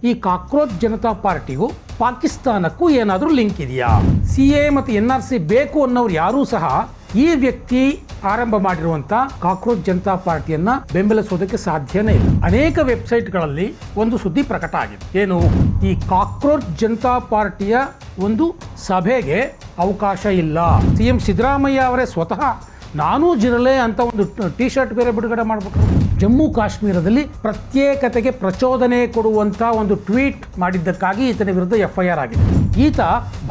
ಈ ಕಾಕ್ರೋಚ್ ಜನತಾ ಪಾರ್ಟಿಗೂ ಪಾಕಿಸ್ತಾನಕ್ಕೂ ಏನಾದರೂ ಲಿಂಕ್ ಇದೆಯಾ? CAA ಮತ್ತು NRC ಬೇಕು ಅನ್ನೋರು ಯಾರೂ ಸಹ ಈ ವ್ಯಕ್ತಿ ಆರಂಭ ಮಾಡಿರುವಂಥ ಕಾಕ್ರೋಚ್ ಜನತಾ ಪಾರ್ಟಿಯನ್ನ ಬೆಂಬಲಿಸೋದಕ್ಕೆ ಸಾಧ್ಯನೇ ಇಲ್ಲ. ಅನೇಕ ವೆಬ್ಸೈಟ್ಗಳಲ್ಲಿ ಒಂದು ಸುದ್ದಿ ಪ್ರಕಟ ಆಗಿದೆ. ಏನು? ಈ ಕಾಕ್ರೋಚ್ ಜನತಾ ಪಾರ್ಟಿಯ ಒಂದು ಸಭೆಗೆ ಅವಕಾಶ ಇಲ್ಲ. CM ಸಿದ್ದರಾಮಯ್ಯ ಅವರೇ ಸ್ವತಃ ನಾನೂ ಜಿರಲೆ ಅಂತ ಒಂದು ಟಿ ಶರ್ಟ್ ಬೇರೆ ಬಿಡುಗಡೆ ಮಾಡಿಬಿಟ್ರು. ಜಮ್ಮು ಕಾಶ್ಮೀರದಲ್ಲಿ ಪ್ರತ್ಯೇಕತೆಗೆ ಪ್ರಚೋದನೆ ಕೊಡುವಂಥ ಒಂದು ಟ್ವೀಟ್ ಮಾಡಿದ್ದಕ್ಕಾಗಿ ಈತನ ವಿರುದ್ಧ FIR ಆಗಿದೆ. ಈತ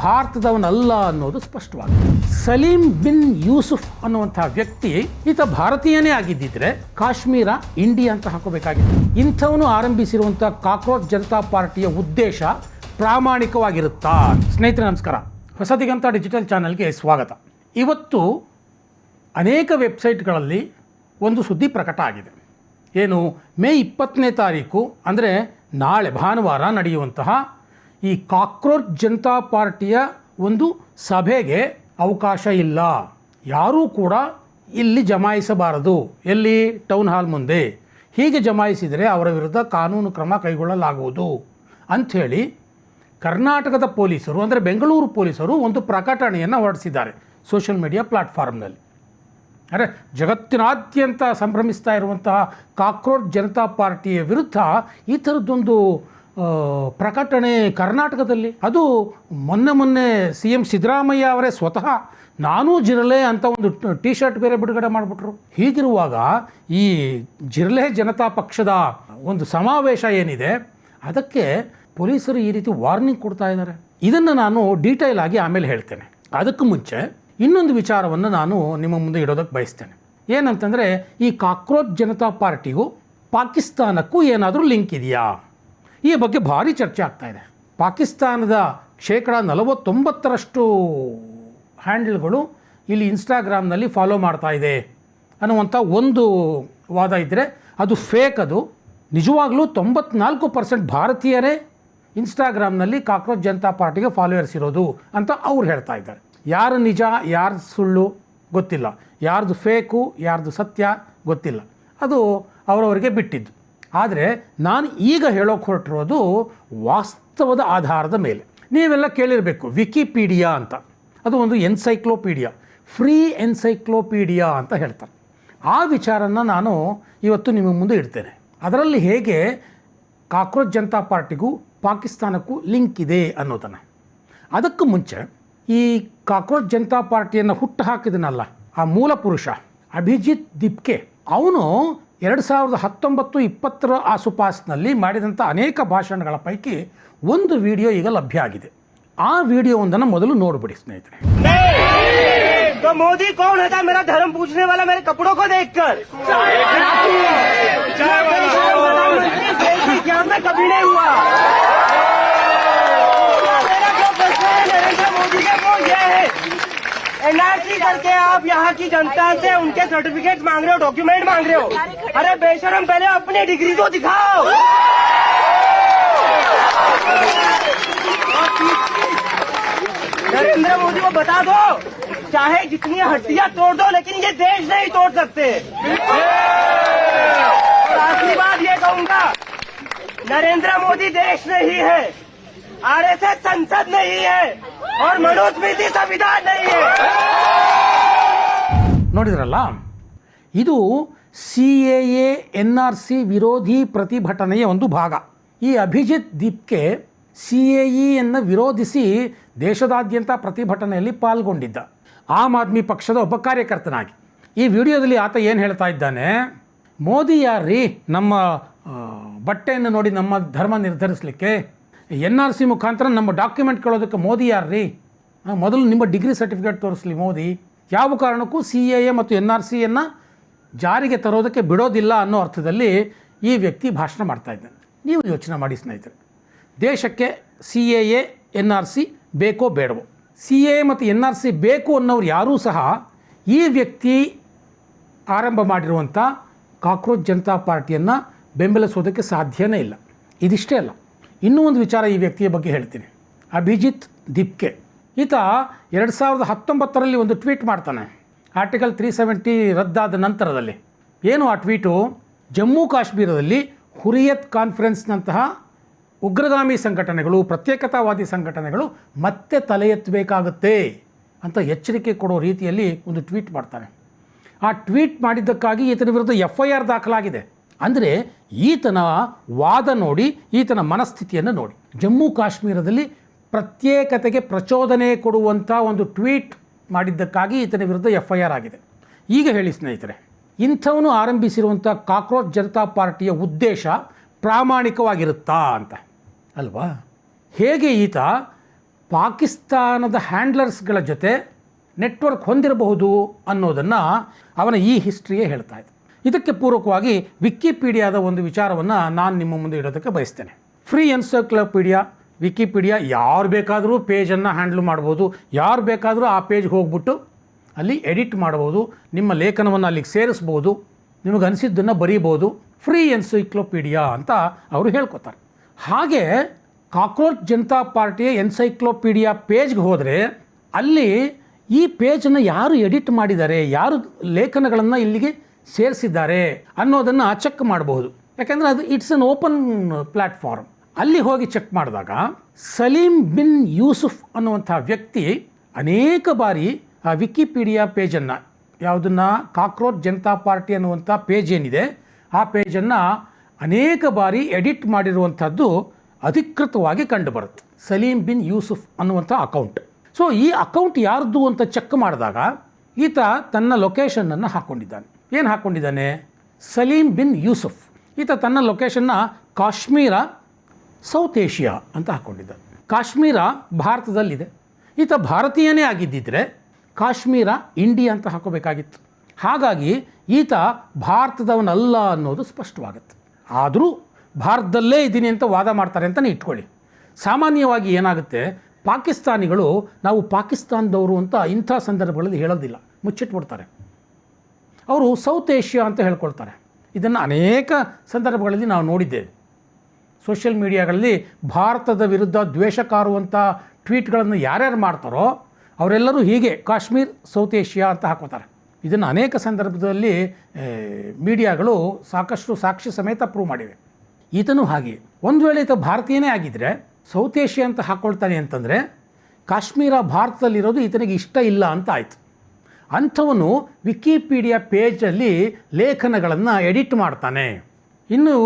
ಭಾರತದವನಲ್ಲ ಅನ್ನೋದು ಸ್ಪಷ್ಟವಾಗಿದೆ. ಸಲೀಂ ಬಿನ್ ಯೂಸುಫ್ ಅನ್ನುವಂಥ ವ್ಯಕ್ತಿ ಈತ ಭಾರತೀಯನೇ ಆಗಿದ್ದಿದ್ರೆ ಕಾಶ್ಮೀರ ಇಂಡಿಯಾ ಅಂತ ಹಾಕೋಬೇಕಾಗಿದೆ. ಇಂಥವನು ಆರಂಭಿಸಿರುವಂಥ ಕಾಕ್ರೋಚ್ ಜನತಾ ಪಾರ್ಟಿಯ ಉದ್ದೇಶ ಪ್ರಾಮಾಣಿಕವಾಗಿರುತ್ತಾ? ಸ್ನೇಹಿತರೆ ನಮಸ್ಕಾರ, ಹೊಸದಿಗಂತ ಡಿಜಿಟಲ್ ಚಾನಲ್ಗೆ ಸ್ವಾಗತ. ಇವತ್ತು ಅನೇಕ ವೆಬ್ಸೈಟ್ಗಳಲ್ಲಿ ಒಂದು ಸುದ್ದಿ ಪ್ರಕಟ ಆಗಿದೆ. ಏನು? ಮೇ 20ನೇ ತಾರೀಕು ಅಂದರೆ ನಾಳೆ ಭಾನುವಾರ ನಡೆಯುವಂತಹ ಈ ಕಾಕ್ರೋಚ್ ಜನತಾ ಪಾರ್ಟಿಯ ಒಂದು ಸಭೆಗೆ ಅವಕಾಶ ಇಲ್ಲ, ಯಾರೂ ಕೂಡ ಇಲ್ಲಿ ಜಮಾಯಿಸಬಾರದು. ಎಲ್ಲಿ? ಟೌನ್ ಹಾಲ್ ಮುಂದೆ. ಹೀಗೆ ಜಮಾಯಿಸಿದರೆ ಅವರ ವಿರುದ್ಧ ಕಾನೂನು ಕ್ರಮ ಕೈಗೊಳ್ಳಲಾಗುವುದು ಅಂಥೇಳಿ ಕರ್ನಾಟಕದ ಪೊಲೀಸರು ಅಂದರೆ ಬೆಂಗಳೂರು ಪೊಲೀಸರು ಒಂದು ಪ್ರಕಟಣೆಯನ್ನು ಹೊರಡಿಸಿದ್ದಾರೆ ಸೋಷಿಯಲ್ ಮೀಡಿಯಾ ಪ್ಲಾಟ್ಫಾರ್ಮ್ನಲ್ಲಿ. ಅಂದರೆ ಜಗತ್ತಿನಾದ್ಯಂತ ಸಂಭ್ರಮಿಸ್ತಾ ಇರುವಂತಹ ಕಾಕ್ರೋಚ್ ಜನತಾ ಪಾರ್ಟಿಯ ವಿರುದ್ಧ ಈ ಥರದ್ದೊಂದು ಪ್ರಕಟಣೆ ಕರ್ನಾಟಕದಲ್ಲಿ. ಅದು ಮೊನ್ನೆ CM ಸಿದ್ದರಾಮಯ್ಯ ಅವರೇ ಸ್ವತಃ ನಾನೂ ಜಿರಲೆ ಅಂತ ಒಂದು ಟಿ ಶರ್ಟ್ ಬೇರೆ ಬಿಡುಗಡೆ ಮಾಡಿಬಿಟ್ರು. ಹೀಗಿರುವಾಗ ಈ ಜಿರಲೆ ಜನತಾ ಪಕ್ಷದ ಒಂದು ಸಮಾವೇಶ ಏನಿದೆ ಅದಕ್ಕೆ ಪೊಲೀಸರು ಈ ರೀತಿ ವಾರ್ನಿಂಗ್ ಕೊಡ್ತಾ ಇದ್ದಾರೆ. ಇದನ್ನು ನಾನು ಡೀಟೇಲ್ ಆಗಿ ಆಮೇಲೆ ಹೇಳ್ತೇನೆ. ಅದಕ್ಕೂ ಮುಂಚೆ ಇನ್ನೊಂದು ವಿಚಾರವನ್ನು ನಾನು ನಿಮ್ಮ ಮುಂದೆ ಇಡೋದಕ್ಕೆ ಬಯಸ್ತೇನೆ. ಏನಂತಂದರೆ, ಈ ಕಾಕ್ರೋಚ್ ಜನತಾ ಪಾರ್ಟಿಗೂ ಪಾಕಿಸ್ತಾನಕ್ಕೂ ಏನಾದರೂ ಲಿಂಕ್ ಇದೆಯಾ? ಈ ಬಗ್ಗೆ ಭಾರಿ ಚರ್ಚೆ ಆಗ್ತಾ ಇದೆ. ಪಾಕಿಸ್ತಾನದ 49% ಹ್ಯಾಂಡಲ್ಗಳು ಇಲ್ಲಿ ಇನ್ಸ್ಟಾಗ್ರಾಮ್ನಲ್ಲಿ ಫಾಲೋ ಮಾಡ್ತಾ ಇದೆ ಅನ್ನುವಂಥ ಒಂದು ವಾದ ಇದ್ದರೆ ಅದು ಫೇಕ್. ಅದು ನಿಜವಾಗ್ಲೂ 94% ಭಾರತೀಯರೇ ಇನ್ಸ್ಟಾಗ್ರಾಮ್ನಲ್ಲಿ ಕಾಕ್ರೋಚ್ ಜನತಾ ಪಾರ್ಟಿಗೆ ಫಾಲೋವರ್ಸ್ ಇರೋದು ಅಂತ ಅವ್ರು ಹೇಳ್ತಾ ಇದ್ದಾರೆ. ಯಾರು ನಿಜ ಯಾರು ಸುಳ್ಳು ಗೊತ್ತಿಲ್ಲ, ಯಾರ್ದು ಫೇಕು ಯಾರ್ದು ಸತ್ಯ ಗೊತ್ತಿಲ್ಲ, ಅದು ಅವರವರಿಗೆ ಬಿಟ್ಟಿದ್ದು. ಆದರೆ ನಾನು ಈಗ ಹೇಳೋಕೆ ಹೊರಟಿರೋದು ವಾಸ್ತವದ ಆಧಾರದ ಮೇಲೆ. ನೀವೆಲ್ಲ ಕೇಳಿರಬೇಕು ವಿಕಿಪೀಡಿಯಾ ಅಂತ, ಅದು ಒಂದು ಎನ್ಸೈಕ್ಲೋಪೀಡಿಯಾ, ಫ್ರೀ ಎನ್ಸೈಕ್ಲೋಪೀಡಿಯಾ ಅಂತ ಹೇಳ್ತಾರೆ. ಆ ವಿಚಾರನ ನಾನು ಇವತ್ತು ನಿಮ್ಮ ಮುಂದೆ ಇಡ್ತೇನೆ. ಅದರಲ್ಲಿ ಹೇಗೆ ಕಾಕ್ರೋಚ್ ಜನತಾ ಪಾರ್ಟಿಗೂ ಪಾಕಿಸ್ತಾನಕ್ಕೂ ಲಿಂಕ್ ಇದೆ ಅನ್ನೋದನ್ನು. ಅದಕ್ಕೂ ಮುಂಚೆ ಈ ಕಾಕ್ರೋಚ್ ಜನತಾ ಪಾರ್ಟಿಯನ್ನು ಹುಟ್ಟು ಹಾಕಿದನಲ್ಲ ಆ ಮೂಲ ಪುರುಷ ಅಭಿಜಿತ್ ದಿಪ್ಕೆ, ಅವನು 2019-20 ಆಸುಪಾಸಿನಲ್ಲಿ ಮಾಡಿದಂಥ ಅನೇಕ ಭಾಷಣಗಳ ಪೈಕಿ ಒಂದು ವಿಡಿಯೋ ಈಗ ಲಭ್ಯ ಆಗಿದೆ. ಆ ವಿಡಿಯೋವೊಂದನ್ನು ಮೊದಲು ನೋಡ್ಬಿಡಿ ಸ್ನೇಹಿತರೆ. तो मोदी कौन है था मेरा धर्म पूछने वाला मेरे कपड़ों को देखकर? क्या मैं कभी नहीं हुआ? मेरा जो प्रश्न है नरेंद्र मोदी का वो ये है, NRC करके आप यहाँ की जनता से उनके सर्टिफिकेट मांग रहे हो, डॉक्यूमेंट मांग रहे हो. अरे बेशरम, पहले अपनी डिग्री तो दिखाओ. नरेंद्र मोदी को बता दो, चाहे जितनी हड्डियां तोड़ दो लेकिन ये देश नहीं तोड़ सकते. और आखिरी बात ये कहूंगा, नरेंद्र मोदी देश नहीं है, RSS संसद नहीं है और मनुस्मृति संविधान नहीं है. ನೋಡಿದ್ರಲ್ಲ, ಇದು CAA NRC ವಿರೋಧಿ ಪ್ರತಿಭಟನೆಯ ಒಂದು ಭಾಗ. ಈ ಅಭಿಜಿತ್ ದಿಪ್ಕೆ CAEಯನ್ನು ವಿರೋಧಿಸಿ ದೇಶದಾದ್ಯಂತ ಪ್ರತಿಭಟನೆಯಲ್ಲಿ ಪಾಲ್ಗೊಂಡಿದ್ದ ಆಮ್ ಆದ್ಮಿ ಪಕ್ಷದ ಒಬ್ಬ ಕಾರ್ಯಕರ್ತನಾಗಿ. ಈ ವಿಡಿಯೋದಲ್ಲಿ ಆತ ಏನು ಹೇಳ್ತಾ ಇದ್ದಾನೆ, ಮೋದಿ ಯಾರ್ರೀ ನಮ್ಮ ಬಟ್ಟೆಯನ್ನು ನೋಡಿ ನಮ್ಮ ಧರ್ಮ ನಿರ್ಧರಿಸಲಿಕ್ಕೆ, NRC ಮುಖಾಂತರ ನಮ್ಮ ಡಾಕ್ಯುಮೆಂಟ್ ಕೇಳೋದಕ್ಕೆ ಮೋದಿ ಯಾರ್ರೀ? ಮೊದಲು ನಿಮ್ಮ ಡಿಗ್ರಿ ಸರ್ಟಿಫಿಕೇಟ್ ತೋರಿಸಲಿ ಮೋದಿ. ಯಾವ ಕಾರಣಕ್ಕೂ CAA ಮತ್ತು NRCಯನ್ನು ಜಾರಿಗೆ ತರೋದಕ್ಕೆ ಬಿಡೋದಿಲ್ಲ ಅನ್ನೋ ಅರ್ಥದಲ್ಲಿ ಈ ವ್ಯಕ್ತಿ ಭಾಷಣ ಮಾಡ್ತಾ ಇದ್ದಾನೆ. ನೀವು ಯೋಚನೆ ಮಾಡಿ ಸ್ನೇಹಿತರೆ, ದೇಶಕ್ಕೆ CAA NRC ಬೇಕೋ ಬೇಡವೋ? CAA ಮತ್ತು NRC ಬೇಕು ಅನ್ನೋರು ಯಾರೂ ಸಹ ಈ ವ್ಯಕ್ತಿ ಆರಂಭ ಮಾಡಿರುವಂಥ ಕಾಕ್ರೋಚ್ ಜನತಾ ಪಾರ್ಟಿಯನ್ನು ಬೆಂಬಲಿಸೋದಕ್ಕೆ ಸಾಧ್ಯನೇ ಇಲ್ಲ. ಇದಿಷ್ಟೇ ಅಲ್ಲ, ಇನ್ನೂ ಒಂದು ವಿಚಾರ ಈ ವ್ಯಕ್ತಿಯ ಬಗ್ಗೆ ಹೇಳ್ತೀನಿ. ಅಭಿಜಿತ್ ದಿಪ್ಕೆ ಈತ 2019ರಲ್ಲಿ ಒಂದು ಟ್ವೀಟ್ ಮಾಡ್ತಾನೆ, ಆರ್ಟಿಕಲ್ 370 ರದ್ದಾದ ನಂತರದಲ್ಲಿ. ಏನು ಆ ಟ್ವೀಟು? ಜಮ್ಮು ಕಾಶ್ಮೀರದಲ್ಲಿ ಹುರಿಯತ್ ಕಾನ್ಫರೆನ್ಸ್ನಂತಹ ಉಗ್ರಗಾಮಿ ಸಂಘಟನೆಗಳು, ಪ್ರತ್ಯೇಕತಾವಾದಿ ಸಂಘಟನೆಗಳು ಮತ್ತೆ ತಲೆ ಎತ್ತಬೇಕಾಗುತ್ತೆ ಅಂತ ಎಚ್ಚರಿಕೆ ಕೊಡೋ ರೀತಿಯಲ್ಲಿ ಒಂದು ಟ್ವೀಟ್ ಮಾಡ್ತಾನೆ. ಆ ಟ್ವೀಟ್ ಮಾಡಿದ್ದಕ್ಕಾಗಿ ಈತನ ವಿರುದ್ಧ FIR ದಾಖಲಾಗಿದೆ. ಅಂದರೆ ಈತನ ವಾದ ನೋಡಿ, ಈತನ ಮನಸ್ಥಿತಿಯನ್ನು ನೋಡಿ. ಜಮ್ಮು ಕಾಶ್ಮೀರದಲ್ಲಿ ಪ್ರತ್ಯೇಕತೆಗೆ ಪ್ರಚೋದನೆ ಕೊಡುವಂಥ ಒಂದು ಟ್ವೀಟ್ ಮಾಡಿದ್ದಕ್ಕಾಗಿ ಈತನ ವಿರುದ್ಧ FIR ಆಗಿದೆ. ಈಗ ಹೇಳಿ ಸ್ನೇಹಿತರೆ, ಇಂಥವನು ಆರಂಭಿಸಿರುವಂಥ ಕಾಕ್ರೋಚ್ ಜನತಾ ಪಾರ್ಟಿಯ ಉದ್ದೇಶ ಪ್ರಾಮಾಣಿಕವಾಗಿರುತ್ತಾ ಅಂತ ಅಲ್ವಾ? ಹೇಗೆ ಈತ ಪಾಕಿಸ್ತಾನದ ಹ್ಯಾಂಡ್ಲರ್ಸ್ಗಳ ಜೊತೆ ನೆಟ್ವರ್ಕ್ ಹೊಂದಿರಬಹುದು ಅನ್ನೋದನ್ನು ಅವನ ಈ ಹಿಸ್ಟ್ರಿಯೇ ಹೇಳ್ತಾ ಇದೆ. ಇದಕ್ಕೆ ಪೂರಕವಾಗಿ ವಿಕಿಪೀಡಿಯಾದ ಒಂದು ವಿಚಾರವನ್ನು ನಾನು ನಿಮ್ಮ ಮುಂದೆ ಇಡೋದಕ್ಕೆ ಬಯಸ್ತೇನೆ. ಫ್ರೀ ಎನ್ಸೈಕ್ಲೋಪೀಡಿಯಾ, ವಿಕಿಪೀಡಿಯಾ ಯಾರು ಬೇಕಾದರೂ ಪೇಜನ್ನು ಹ್ಯಾಂಡ್ಲ್ ಮಾಡ್ಬೋದು. ಯಾರು ಬೇಕಾದರೂ ಆ ಪೇಜ್ಗೆ ಹೋಗ್ಬಿಟ್ಟು ಅಲ್ಲಿ ಎಡಿಟ್ ಮಾಡ್ಬೋದು, ನಿಮ್ಮ ಲೇಖನವನ್ನು ಅಲ್ಲಿಗೆ ಸೇರಿಸ್ಬೋದು, ನಿಮಗೆ ಅನಿಸಿದ್ದನ್ನು ಬರೀಬೋದು. ಫ್ರೀ ಎನ್ಸೈಕ್ಲೋಪೀಡಿಯಾ ಅಂತ ಅವರು ಹೇಳ್ಕೊತಾರೆ. ಹಾಗೆ ಕಾಕ್ರೋಚ್ ಜನತಾ ಪಾರ್ಟಿಯ ಎನ್ಸೈಕ್ಲೋಪೀಡಿಯಾ ಪೇಜ್ಗೆ ಹೋದರೆ ಅಲ್ಲಿ ಈ ಪೇಜನ್ನು ಯಾರು ಎಡಿಟ್ ಮಾಡಿದ್ದಾರೆ, ಯಾರು ಲೇಖನಗಳನ್ನು ಇಲ್ಲಿಗೆ ಸೇರಿಸಿದ್ದಾರೆ ಅನ್ನೋದನ್ನು ಚೆಕ್ ಮಾಡಬಹುದು. ಯಾಕೆಂದರೆ ಅದು ಇಟ್ಸ್ ಅನ್ ಓಪನ್ ಪ್ಲ್ಯಾಟ್ಫಾರ್ಮ್. ಅಲ್ಲಿ ಹೋಗಿ ಚೆಕ್ ಮಾಡಿದಾಗ ಸಲೀಂ ಬಿನ್ ಯೂಸುಫ್ ಅನ್ನುವಂಥ ವ್ಯಕ್ತಿ ಅನೇಕ ಬಾರಿ ಆ ವಿಕಿಪೀಡಿಯಾ ಪೇಜನ್ನು, ಯಾವುದನ್ನು ಕಾಕ್ರೋಚ್ ಜನತಾ ಪಾರ್ಟಿ ಅನ್ನುವಂಥ ಪೇಜ್ ಏನಿದೆ ಆ ಪೇಜನ್ನು ಅನೇಕ ಬಾರಿ ಎಡಿಟ್ ಮಾಡಿರುವಂಥದ್ದು ಅಧಿಕೃತವಾಗಿ ಕಂಡುಬರುತ್ತೆ. ಸಲೀಂ ಬಿನ್ ಯೂಸುಫ್ ಅನ್ನುವಂಥ ಅಕೌಂಟ್. ಸೊ ಈ ಅಕೌಂಟ್ ಯಾರ್ದು ಅಂತ ಚೆಕ್ ಮಾಡಿದಾಗ ಈತ ತನ್ನ ಲೊಕೇಶನನ್ನು ಹಾಕ್ಕೊಂಡಿದ್ದಾನೆ. ಏನು ಹಾಕ್ಕೊಂಡಿದ್ದಾನೆ? ಸಲೀಂ ಬಿನ್ ಯೂಸುಫ್. ಈತ ತನ್ನ ಲೊಕೇಶನ್ನ ಕಾಶ್ಮೀರ, ಸೌತ್ ಏಷ್ಯಾ ಅಂತ ಹಾಕ್ಕೊಂಡಿದ್ದಾನೆ. ಕಾಶ್ಮೀರ ಭಾರತದಲ್ಲಿದೆ. ಈತ ಭಾರತೀಯನೇ ಆಗಿದ್ದಿದ್ರೆ ಕಾಶ್ಮೀರ ಇಂಡಿಯಾ ಅಂತ ಹಾಕೋಬೇಕಾಗಿತ್ತು. ಹಾಗಾಗಿ ಈತ ಭಾರತದವನಲ್ಲ ಅನ್ನೋದು ಸ್ಪಷ್ಟವಾಗುತ್ತೆ. ಆದರೂ ಭಾರತದಲ್ಲೇ ಇದ್ದೀನಿ ಅಂತ ವಾದ ಮಾಡ್ತಾರೆ ಅಂತಲೇ ಇಟ್ಕೊಳ್ಳಿ. ಸಾಮಾನ್ಯವಾಗಿ ಏನಾಗುತ್ತೆ, ಪಾಕಿಸ್ತಾನಿಗಳು ನಾವು ಪಾಕಿಸ್ತಾನದವರು ಅಂತ ಇಂಥ ಸಂದರ್ಭಗಳಲ್ಲಿ ಹೇಳೋದಿಲ್ಲ, ಮುಚ್ಚಿಟ್ಬಿಡ್ತಾರೆ. ಅವರು ಸೌತ್ ಏಷ್ಯಾ ಅಂತ ಹೇಳ್ಕೊಳ್ತಾರೆ. ಇದನ್ನು ಅನೇಕ ಸಂದರ್ಭಗಳಲ್ಲಿ ನಾವು ನೋಡಿದ್ದೇವೆ. ಸೋಷಿಯಲ್ ಮೀಡಿಯಾಗಳಲ್ಲಿ ಭಾರತದ ವಿರುದ್ಧ ದ್ವೇಷ ಕಾರುವಂಥ ಟ್ವೀಟ್ಗಳನ್ನು ಯಾರ್ಯಾರು ಮಾಡ್ತಾರೋ ಅವರೆಲ್ಲರೂ ಹೀಗೆ ಕಾಶ್ಮೀರ್, ಸೌತ್ ಏಷ್ಯಾ ಅಂತ ಹಾಕೋತಾರೆ. ಇದನ್ನು ಅನೇಕ ಸಂದರ್ಭದಲ್ಲಿ ಮೀಡಿಯಾಗಳು ಸಾಕಷ್ಟು ಸಾಕ್ಷಿ ಸಮೇತ ಪ್ರೂವ್ ಮಾಡಿವೆ. ಈತನೂ ಹಾಗೆ. ಒಂದು ವೇಳೆ ಈತ ಭಾರತೀಯನೇ ಆಗಿದ್ದರೆ ಸೌತ್ ಏಷ್ಯಾ ಅಂತ ಹಾಕ್ಕೊಳ್ತಾನೆ ಅಂತಂದರೆ ಕಾಶ್ಮೀರ ಭಾರತದಲ್ಲಿರೋದು ಈತನಿಗೆ ಇಷ್ಟ ಇಲ್ಲ ಅಂತ ಆಯಿತು. ಅಂಥವನು ವಿಕಿಪೀಡಿಯಾ ಪೇಜಲ್ಲಿ ಲೇಖನಗಳನ್ನು ಎಡಿಟ್ ಮಾಡ್ತಾನೆ. ಇನ್ನು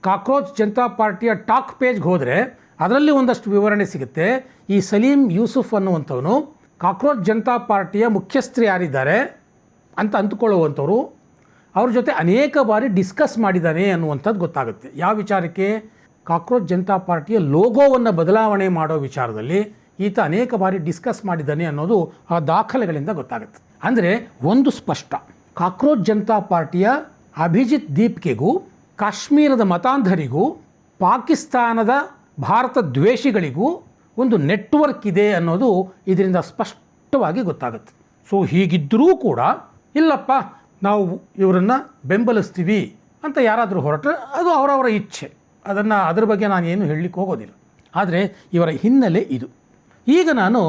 ಕಾಕ್ರೋಚ್ ಜನತಾ ಪಾರ್ಟಿಯ ಟಾಕ್ ಪೇಜ್ಗೆ ಹೋದರೆ ಅದರಲ್ಲಿ ಒಂದಷ್ಟು ವಿವರಣೆ ಸಿಗುತ್ತೆ. ಈ ಸಲೀಂ ಯೂಸುಫ್ ಅನ್ನುವಂಥವನು ಕಾಕ್ರೋಚ್ ಜನತಾ ಪಾರ್ಟಿಯ ಮುಖ್ಯಸ್ಥರು ಯಾರಿದ್ದಾರೆ ಅಂತ ಅಂದುಕೊಳ್ಳುವಂಥವ್ರು, ಅವ್ರ ಜೊತೆ ಅನೇಕ ಬಾರಿ ಡಿಸ್ಕಸ್ ಮಾಡಿದ್ದಾನೆ ಅನ್ನುವಂಥದ್ದು ಗೊತ್ತಾಗುತ್ತೆ. ಯಾವ ವಿಚಾರಕ್ಕೆ? ಕಾಕ್ರೋಚ್ ಜನತಾ ಪಾರ್ಟಿಯ ಲೋಗೋವನ್ನು ಬದಲಾವಣೆ ಮಾಡೋ ವಿಚಾರದಲ್ಲಿ ಈತ ಅನೇಕ ಬಾರಿ ಡಿಸ್ಕಸ್ ಮಾಡಿದ್ದಾನೆ ಅನ್ನೋದು ಆ ದಾಖಲೆಗಳಿಂದ ಗೊತ್ತಾಗುತ್ತೆ. ಅಂದರೆ ಒಂದು ಸ್ಪಷ್ಟ, ಕಾಕ್ರೋಚ್ ಜನತಾ ಪಾರ್ಟಿಯ ಅಭಿಜಿತ್ ದೀಪ್ಗೆಗೂ, ಕಾಶ್ಮೀರದ ಮತಾಂಧರಿಗೂ, ಪಾಕಿಸ್ತಾನದ ಭಾರತ ದ್ವೇಷಿಗಳಿಗೂ ಒಂದು ನೆಟ್ವರ್ಕ್ ಇದೆ ಅನ್ನೋದು ಇದರಿಂದ ಸ್ಪಷ್ಟವಾಗಿ ಗೊತ್ತಾಗುತ್ತೆ. ಸೊ ಹೀಗಿದ್ದರೂ ಕೂಡ ಇಲ್ಲಪ್ಪ ನಾವು ಇವರನ್ನು ಬೆಂಬಲಿಸ್ತೀವಿ ಅಂತ ಯಾರಾದರೂ ಹೊರಟ್ರೆ ಅದು ಅವರವರ ಇಚ್ಛೆ, ಅದರ ಬಗ್ಗೆ ನಾನು ಏನು ಹೇಳಲಿಕ್ಕೆ ಹೋಗೋದಿಲ್ಲ. ಆದರೆ ಇವರ ಹಿನ್ನೆಲೆ ಇದು. ಈಗ ನಾನು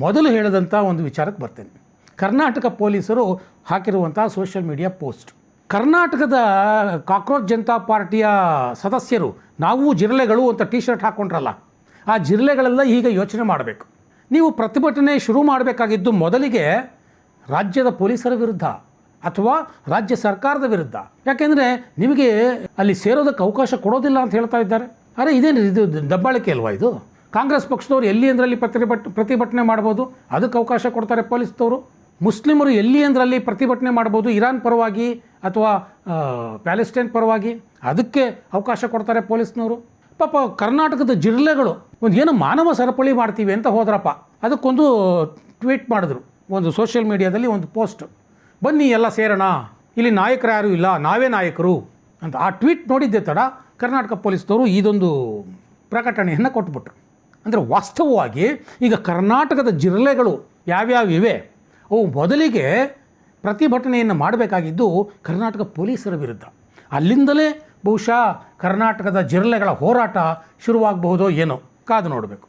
ಮೊದಲು ಹೇಳಿದಂಥ ಒಂದು ವಿಚಾರಕ್ಕೆ ಬರ್ತೇನೆ. ಕರ್ನಾಟಕ ಪೊಲೀಸರು ಹಾಕಿರುವಂಥ ಸೋಷಿಯಲ್ ಮೀಡಿಯಾ ಪೋಸ್ಟ್. ಕರ್ನಾಟಕದ ಕಾಕ್ರೋಚ್ ಜನತಾ ಪಾರ್ಟಿಯ ಸದಸ್ಯರು ನಾವು ಜಿರಳೆಗಳು ಅಂತ ಟಿ ಶರ್ಟ್ ಹಾಕ್ಕೊಂಡ್ರಲ್ಲ, ಆ ಜಿರಳೆಗಳೆಲ್ಲ ಈಗ ಯೋಚನೆ ಮಾಡಬೇಕು. ನೀವು ಪ್ರತಿಭಟನೆ ಶುರು ಮಾಡಬೇಕಾಗಿದ್ದು ಮೊದಲಿಗೆ ರಾಜ್ಯದ ಪೊಲೀಸರ ವಿರುದ್ಧ ಅಥವಾ ರಾಜ್ಯ ಸರ್ಕಾರದ ವಿರುದ್ಧ. ಯಾಕೆಂದರೆ ನಿಮಗೆ ಅಲ್ಲಿ ಸೇರೋದಕ್ಕೆ ಅವಕಾಶ ಕೊಡೋದಿಲ್ಲ ಅಂತ ಹೇಳ್ತಾ ಇದ್ದಾರೆ. ಅರೆ ಇದೇನು ಇದು ದಬ್ಬಾಳಿಕೆ ಅಲ್ವಾ ಇದು? ಕಾಂಗ್ರೆಸ್ ಪಕ್ಷದವರು ಎಲ್ಲಿ ಅಂದ್ರಲ್ಲಿ ಪ್ರತಿಭಟನೆ ಮಾಡ್ಬೋದು, ಅದಕ್ಕೆ ಅವಕಾಶ ಕೊಡ್ತಾರೆ ಪೊಲೀಸ್ದವರು. ಮುಸ್ಲಿಮರು ಎಲ್ಲಿ ಅಂದ್ರಲ್ಲಿ ಪ್ರತಿಭಟನೆ ಮಾಡ್ಬೋದು, ಇರಾನ್ ಪರವಾಗಿ ಅಥವಾ ಪ್ಯಾಲೆಸ್ಟೈನ್ ಪರವಾಗಿ, ಅದಕ್ಕೆ ಅವಕಾಶ ಕೊಡ್ತಾರೆ ಪೊಲೀಸ್ನವರು. ಪಾಪ ಕರ್ನಾಟಕದ ಜಿರಳೆಗಳು ಒಂದು ಏನೋ ಮಾನವ ಸರಪಳಿ ಮಾಡ್ತೀವಿ ಅಂತ ಹೋದ್ರಪ್ಪ, ಅದಕ್ಕೊಂದು ಟ್ವೀಟ್ ಮಾಡಿದ್ರು, ಒಂದು ಸೋಷಿಯಲ್ ಮೀಡಿಯಾದಲ್ಲಿ ಒಂದು ಪೋಸ್ಟ್, ಬನ್ನಿ ಎಲ್ಲ ಸೇರೋಣ, ಇಲ್ಲಿ ನಾಯಕರು ಯಾರೂ ಇಲ್ಲ, ನಾವೇ ನಾಯಕರು ಅಂತ. ಆ ಟ್ವೀಟ್ ನೋಡಿದ್ದೆ ತಡ ಕರ್ನಾಟಕ ಪೊಲೀಸ್ನವರು ಇದೊಂದು ಪ್ರಕಟಣೆಯನ್ನು ಕೊಟ್ಬಿಟ್ರು. ಅಂದರೆ ವಾಸ್ತವವಾಗಿ ಈಗ ಕರ್ನಾಟಕದ ಜಿರಳೆಗಳು ಯಾವ್ಯಾವಿವೆ ಅವು ಮೊದಲಿಗೆ ಪ್ರತಿಭಟನೆಯನ್ನು ಮಾಡಬೇಕಾಗಿದ್ದು ಕರ್ನಾಟಕ ಪೊಲೀಸರ ವಿರುದ್ಧ. ಅಲ್ಲಿಂದಲೇ ಬಹುಶಃ ಕರ್ನಾಟಕದ ಜಿರಳೆಗಳ ಹೋರಾಟ ಶುರುವಾಗಬಹುದೋ ಏನೋ, ಕಾದು ನೋಡಬೇಕು.